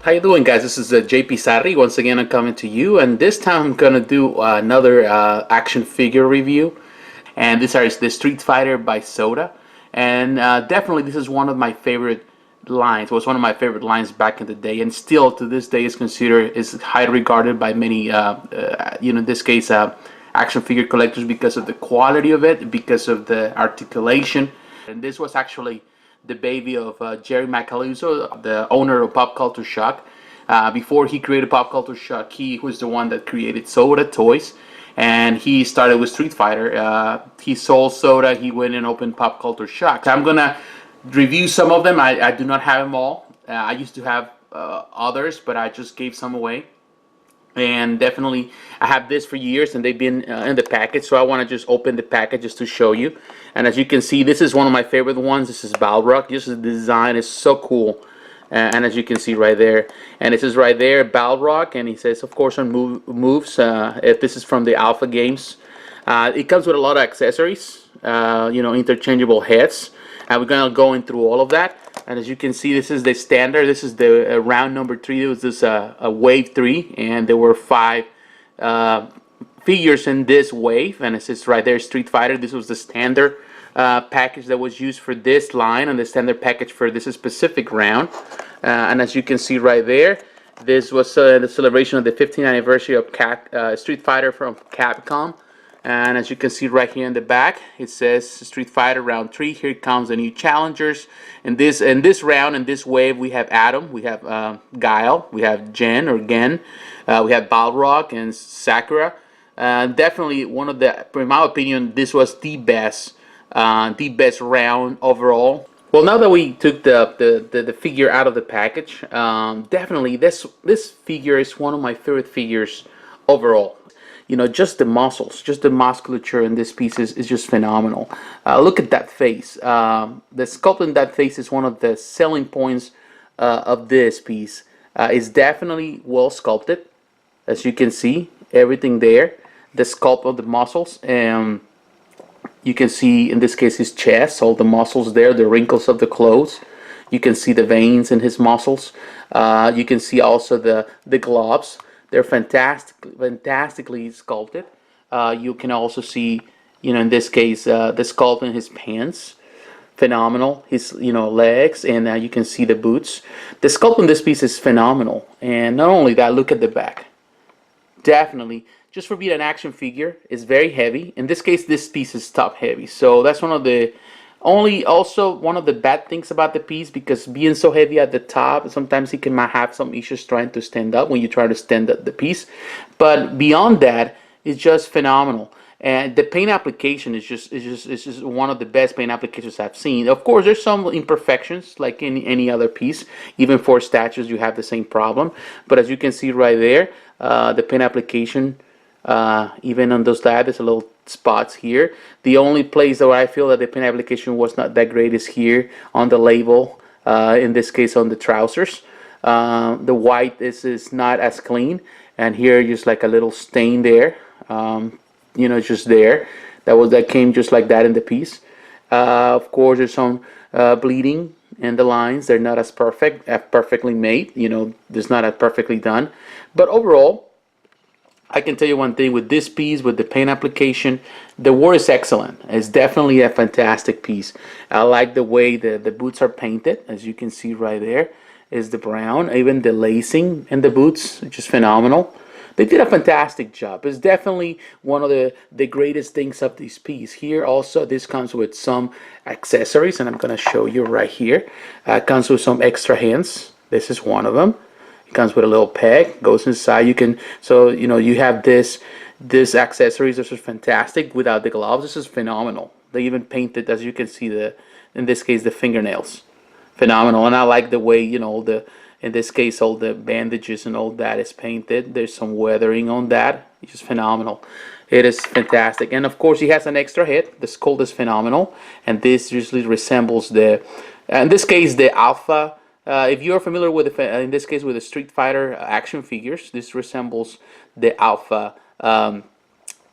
How you doing, guys? This is JP Sarri. Once again, I'm coming to you, and this time I'm gonna do another action figure review. And this is the Street Fighter by Sota, and definitely this is one of my favorite lines. It was one of my favorite lines back in the day, and still to this day is highly regarded by many, in this case, action figure collectors because of the quality of it, because of the articulation. And this was actually the baby of Jerry Macaluso, the owner of Pop Culture Shock. Before he created Pop Culture Shock, he was the one that created Sota Toys, and he started with Street Fighter. He sold Sota, he went and opened Pop Culture Shock. So I'm gonna review some of them. I do not have them all. I used to have others, but I just gave some away. And definitely I have this for years, and they've been in the package, so I want to just open the package just to show you. And as you can see, this is one of my favorite ones. This is Balrog. Just the design is so cool, and as you can see right there, and it says right there Balrog, and he says of course on moves. If this is from the Alpha games, it comes with a lot of accessories, interchangeable heads, and we're gonna go in through all of that. And as you can see, this is the standard. This is the round number 3. It was this a wave 3, and there were 5 figures in this wave. And it says right there, Street Fighter. This was the standard package that was used for this line, and the standard package for this specific round. And as you can see right there, this was the celebration of the 15th anniversary of Street Fighter from Capcom. And as you can see right here in the back, it says Street Fighter Round 3. Here comes the new challengers. In this round, in this wave, we have Adam, we have Guile, we have Gen or Gen, we have Balrog and Sakura. Definitely one of the, in my opinion, this was the best round overall. Well, now that we took the figure out of the package, definitely this figure is one of my favorite figures overall. Just the muscles, just the musculature in this piece is just phenomenal. Look at that face. The sculpt in that face is one of the selling points of this piece. It's definitely well sculpted, as you can see, everything there. The sculpt of the muscles, and you can see in this case his chest, all the muscles there, the wrinkles of the clothes. You can see the veins in his muscles. You can see also the gloves. They're fantastically sculpted. You can also see, in this case, the sculpt in his pants, phenomenal. His, legs, and you can see the boots. The sculpt in this piece is phenomenal. And not only that, look at the back. Definitely, just for being an action figure, it's very heavy. In this case, this piece is top heavy. So that's one of the one of the bad things about the piece, because being so heavy at the top, sometimes it can have some issues trying to stand up when you try to stand up the piece. But beyond that, it's just phenomenal. And the paint application is just one of the best paint applications I've seen. Of course, there's some imperfections like in any other piece. Even for statues, you have the same problem. But as you can see right there, the paint application, even on those labs, there's a little spots here. The only place where I feel that the paint application was not that great is here on the label, in this case on the trousers. The white is not as clean, and here just like a little stain there, just there. That came just like that in the piece. Of course, there's some bleeding in the lines. They're not as perfectly made. It's not as perfectly done, but overall, I can tell you one thing with this piece, with the paint application, the work is excellent. It's definitely a fantastic piece. I like the way the boots are painted. As you can see right there is the brown. Even the lacing in the boots, which is phenomenal. They did a fantastic job. It's definitely one of the greatest things of this piece. Here also, this comes with some accessories, and I'm going to show you right here. It comes with some extra hands. This is one of them. Comes with a little peg, goes inside. You can, you have this accessories. This is fantastic. Without the gloves, this is phenomenal. They even painted, as you can see, in this case, the fingernails, phenomenal. And I like the way, in this case, all the bandages and all that is painted. There's some weathering on that, which is phenomenal. It is fantastic. And of course, he has an extra head. The skull is phenomenal, and this usually resembles in this case, the Alpha. If you're familiar with, in this case, with the Street Fighter action figures, this resembles the Alpha,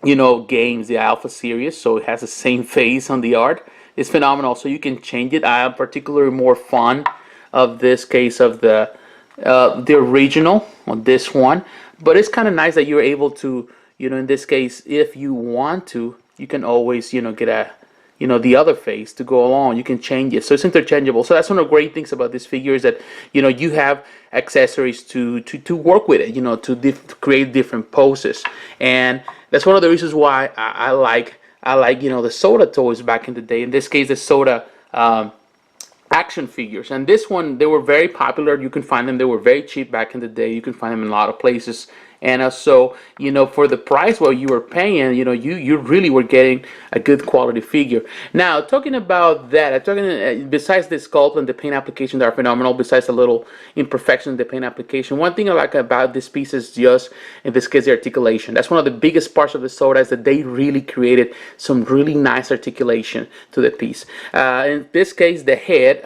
games, the Alpha series. So it has the same face on the art. It's phenomenal. So you can change it. I am particularly more fond of this case of the the original on this one, but it's kind of nice that you're able to, in this case, if you want to, you can always, get a, the other face to go along. You can change it, so it's interchangeable. So that's one of the great things about this figure is that, you have accessories to work with it, to create different poses, and that's one of the reasons why I like the Sota toys back in the day. In this case, the Sota action figures, and this one, they were very popular. You can find them, they were very cheap back in the day. You can find them in a lot of places, and so for the price what you were paying, you really were getting a good quality figure. Now, talking about that, I'm talking besides the sculpt and the paint application that are phenomenal, besides a little imperfection in the paint application, one thing I like about this piece is just, in this case, the articulation. That's one of the biggest parts of the Sota, is that they really created some really nice articulation to the piece. In this case, the head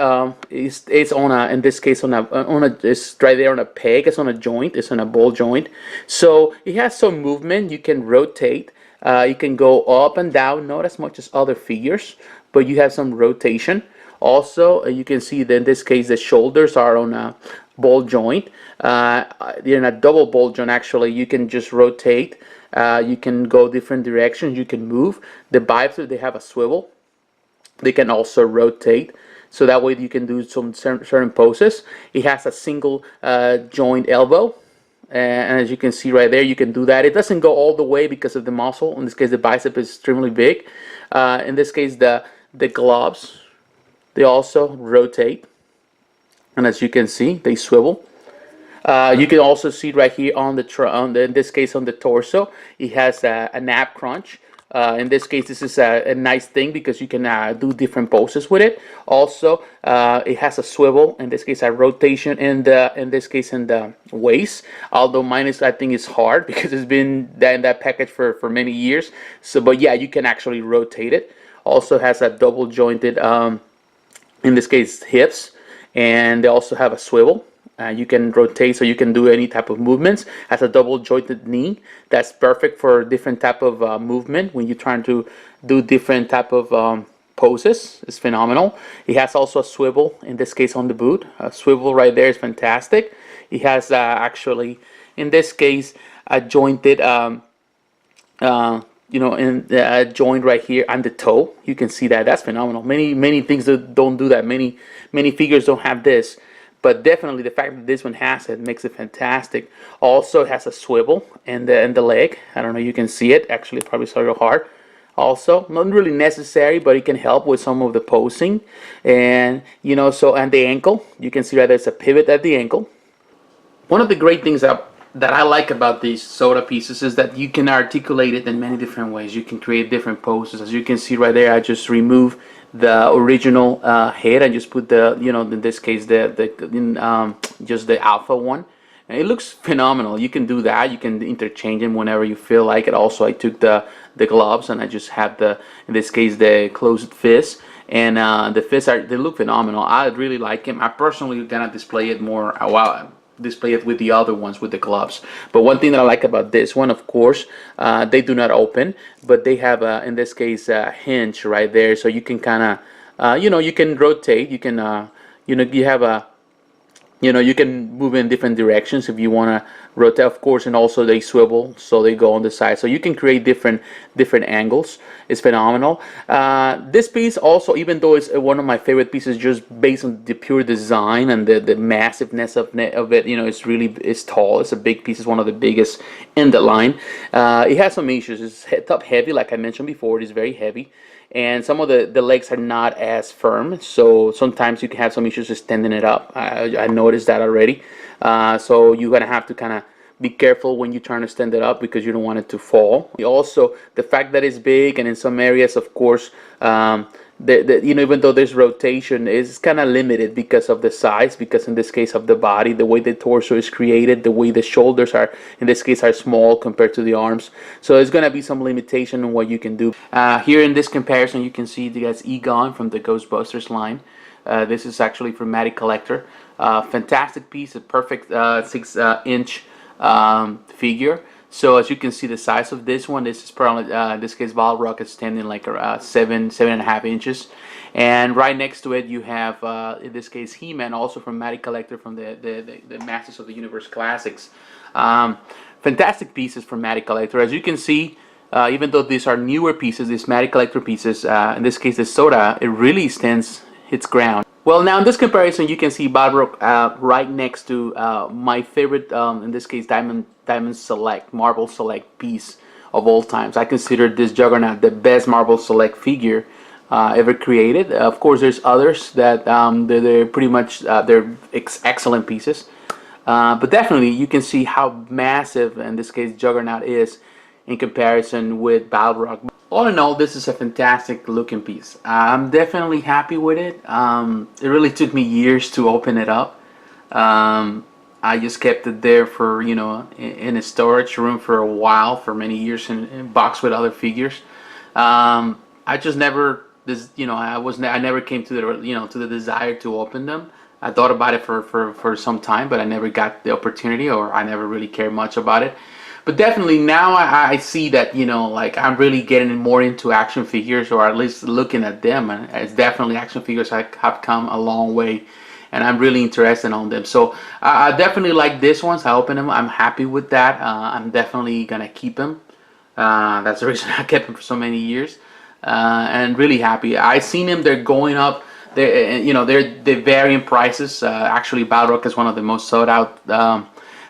is on a, in this case, it's right there on a peg. It's on a joint. It's on a ball joint. So it has some movement. You can rotate. You can go up and down, not as much as other figures, but you have some rotation. Also, you can see that in this case, the shoulders are on a ball joint. They're in a double ball joint, actually. You can just rotate. You can go different directions. You can move. The biceps, they have a swivel. They can also rotate. So that way you can do some certain poses. It has a single joint elbow. And as you can see right there, you can do that. It doesn't go all the way because of the muscle. In this case, the bicep is extremely big. In this case, the gloves, they also rotate. And as you can see, they swivel. You can also see right here on in this case on the torso, it has a nap crunch. In this case, this is a nice thing because you can do different poses with it. Also, it has a swivel. In this case, a rotation in this case in the waist. Although mine is, I think, is hard because it's been in that package for many years. So, but yeah, you can actually rotate it. Also has a double jointed, in this case, hips, and they also have a swivel. You can rotate, so you can do any type of movements. Has a double jointed knee. That's perfect for different type of movement when you're trying to do different type of poses. It's phenomenal. It has also a swivel, in this case on the boot. A swivel right there is fantastic. It has actually, in this case, a jointed, in a joint right here on the toe. You can see that. That's phenomenal. Many things that don't do that. Many figures don't have this. But definitely the fact that this one has it makes it fantastic. Also, it has a swivel in the leg. I don't know, you can see it. Actually, it's probably sort of hard. Also, not really necessary, but it can help with some of the posing. And, and the ankle. You can see that there's a pivot at the ankle. One of the great things that I like about these Sota pieces is that you can articulate it in many different ways. You can create different poses. As you can see right there, I just remove the original head. I just put the, in this case, just the alpha one. And it looks phenomenal. You can do that. You can interchange them whenever you feel like it. Also, I took the gloves and I just have in this case, the closed fist. And the fists they look phenomenal. I really like them. I personally gonna display it more. Display it with the other ones with the gloves. But one thing that I like about this one, of course, they do not open, but they have in this case a hinge right there, so you can kind of you can rotate, you can you have a you can move in different directions if you want to rotate, of course, and also they swivel, so they go on the side, so you can create different angles. It's phenomenal. This piece also, even though it's one of my favorite pieces just based on the pure design and the massiveness of it, it's tall, it's a big piece, it's one of the biggest in the line. It has some issues. It's top heavy, like I mentioned before. It is very heavy, and some of the legs are not as firm, so sometimes you can have some issues extending it up. I noticed that already. So you're gonna have to kind of be careful when you're trying to stand it up because you don't want it to fall. Also, the fact that it's big, and in some areas, of course, even though there's rotation, is kind of limited because of the size, because in this case of the body, the way the torso is created, the way the shoulders are, in this case, are small compared to the arms. So there's going to be some limitation on what you can do. Here in this comparison, you can see that's Egon from the Ghostbusters line. This is actually from Matty Collector. Fantastic piece, a perfect 6-inch figure. So as you can see the size of this one, this is probably in this case Balrog is standing like 7.5 inches, and right next to it you have in this case He-Man, also from Matty Collector, from the Masters of the Universe Classics. Fantastic pieces from Matty Collector. As you can see, even though these are newer pieces, these Matty Collector pieces, in this case the Sota, it really stands its ground. Well, now in this comparison, you can see Balrog right next to my favorite, in this case, Diamond Select, Marble Select piece of all times. I consider this Juggernaut the best Marble Select figure ever created. Of course, there's others that they're pretty much they're excellent pieces, but definitely you can see how massive, in this case, Juggernaut is in comparison with Balrog. All in all, this is a fantastic looking piece. I'm definitely happy with it. It really took me years to open it up. I just kept it there for, you know, in a storage room for a while, for many years, in box with other figures. I just never, I never came to the, to the desire to open them. I thought about it for some time, but I never got the opportunity, or I never really cared much about it. But definitely now I see that, like I'm really getting more into action figures, or at least looking at them. And it's definitely action figures have come a long way, and I'm really interested on them. So I definitely like this ones. I open them. I'm happy with that. I'm definitely gonna keep them. That's the reason I kept them for so many years, and really happy. I seen them. They're going up. They vary in prices. Actually, Balrog is one of the most sold out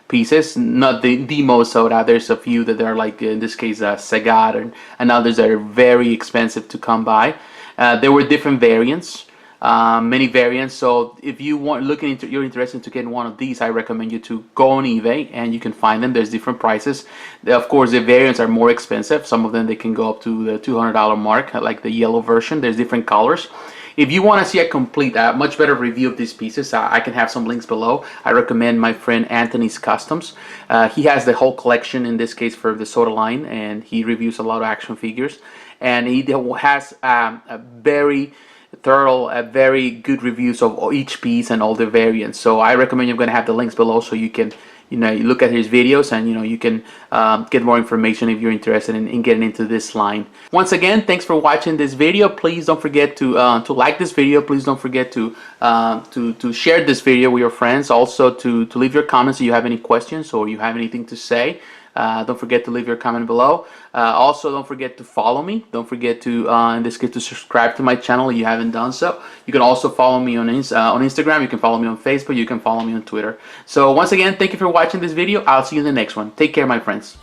pieces, not the most sold out. There's a few that are like, in this case, Sagat, and others that are very expensive to come by. There were different variants, many variants. So if you you're interested to get one of these, I recommend you to go on eBay and you can find them. There's different prices. Of course, the variants are more expensive. Some of them they can go up to the $200 mark, like the yellow version. There's different colors. If you want to see a complete, much better review of these pieces, I can have some links below. I recommend my friend Anthony's Customs. He has the whole collection, in this case, for the Sota line, and he reviews a lot of action figures. And he has a very thorough, very good reviews of each piece and all the variants. So I recommend I'm going to have the links below, so you can you look at his videos, and you can get more information if you're interested in getting into this line. Once again, thanks for watching this video. Please don't forget to like this video. Please don't forget to share this video with your friends. Also to leave your comments if you have any questions or you have anything to say. Don't forget to leave your comment below. Also, don't forget to follow me. Don't forget to, in this case, to subscribe to my channel if you haven't done so. You can also follow me on Instagram. You can follow me on Facebook. You can follow me on Twitter. So once again, thank you for watching this video. I'll see you in the next one. Take care, my friends.